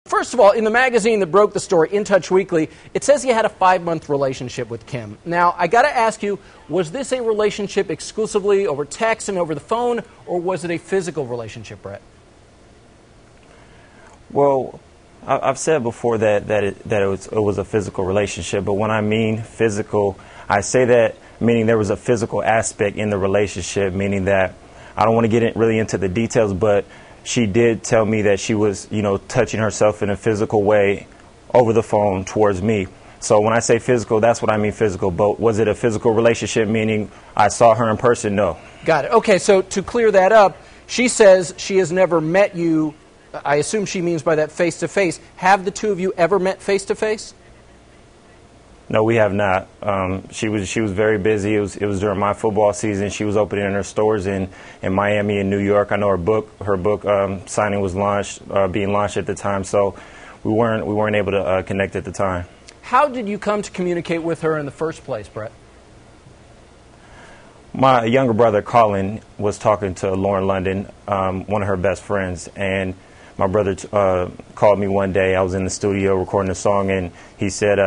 First of all, in the magazine that broke the story, In Touch Weekly, it says you had a 5-month relationship with Kim. Now, I got to ask you, was this a relationship exclusively over text and over the phone, or was it a physical relationship, Bret? Well, I've said before that it was a physical relationship, but when I mean physical, I say that meaning there was a physical aspect in the relationship, meaning that I don't want to get really into the details, but she did tell me that she was, touching herself in a physical way over the phone towards me. So when I say physical, that's what I mean physical. But was it a physical relationship, meaning I saw her in person? No. Got it. Okay, so to clear that up, she says she has never met you. I assume she means by that face-to-face. Have the two of you ever met face-to-face? No, we have not. She was very busy. It was during my football season. She was opening her stores in Miami and New York. I know her book signing was being launched at the time. So we weren't able to connect at the time. How did you come to communicate with her in the first place, Bret? My younger brother Colin was talking to Lauren London, one of her best friends, and my brother called me one day. I was in the studio recording a song, and he said,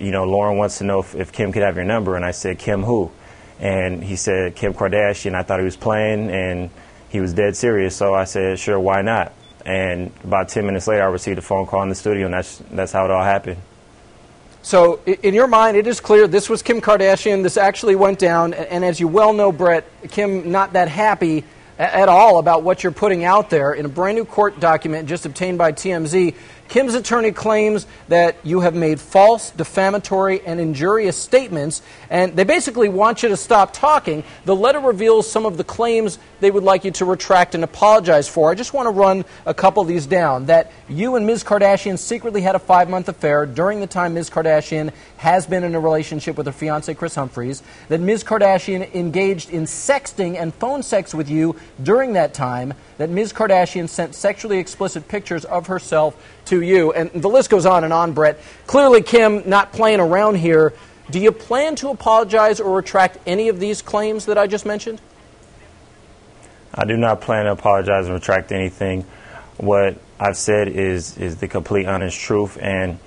Lauren wants to know if Kim could have your number. And I said, Kim who? And he said, Kim Kardashian. I thought he was playing, and he was dead serious. So I said, sure, why not? And about 10 minutes later, I received a phone call in the studio, and that's how it all happened. So in your mind, it is clear this was Kim Kardashian. This actually went down. And as you well know, Bret, Kim not that happy at all about what you're putting out there. In a brand new court document just obtained by TMZ, Kim's attorney claims that you have made false, defamatory, and injurious statements, and they basically want you to stop talking. The letter reveals some of the claims they would like you to retract and apologize for. I just want to run a couple of these down. That you and Ms. Kardashian secretly had a 5-month affair during the time Ms. Kardashian has been in a relationship with her fiancé, Kris Humphries. That Ms. Kardashian engaged in sexting and phone sex with you during that time. That Ms. Kardashian sent sexually explicit pictures of herself to you. And the list goes on, Bret. Clearly, Kim, not playing around here. Do you plan to apologize or retract any of these claims that I just mentioned? I do not plan to apologize and retract anything. What I've said is the complete honest truth, and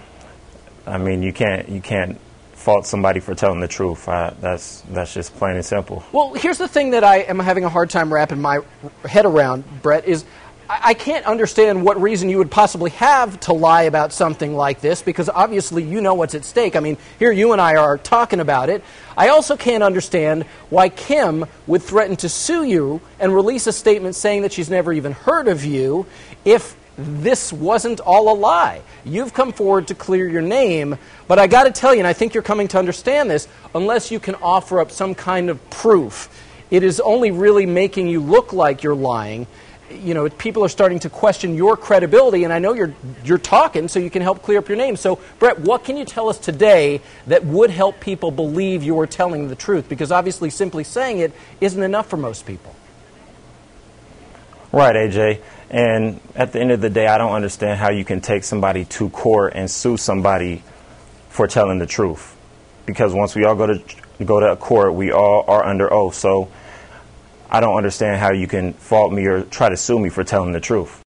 I mean you can't fault somebody for telling the truth. That's just plain and simple. Well, here's the thing that I am having a hard time wrapping my head around, Bret, is I can't understand what reason you would possibly have to lie about something like this, because obviously you know what's at stake. I mean, here you and I are talking about it. I also can't understand why Kim would threaten to sue you and release a statement saying that she's never even heard of you if this wasn't all a lie. You've come forward to clear your name, but I got to tell you, and I think you're coming to understand this, unless you can offer up some kind of proof, it is only really making you look like you're lying. People are starting to question your credibility, and I know you're talking so you can help clear up your name. So, Bret, what can you tell us today that would help people believe you are telling the truth? Because obviously simply saying it isn't enough for most people. Right, AJ. And at the end of the day, I don't understand how you can take somebody to court and sue somebody for telling the truth. Because once we all go to court, we all are under oath. So I don't understand how you can fault me or try to sue me for telling the truth.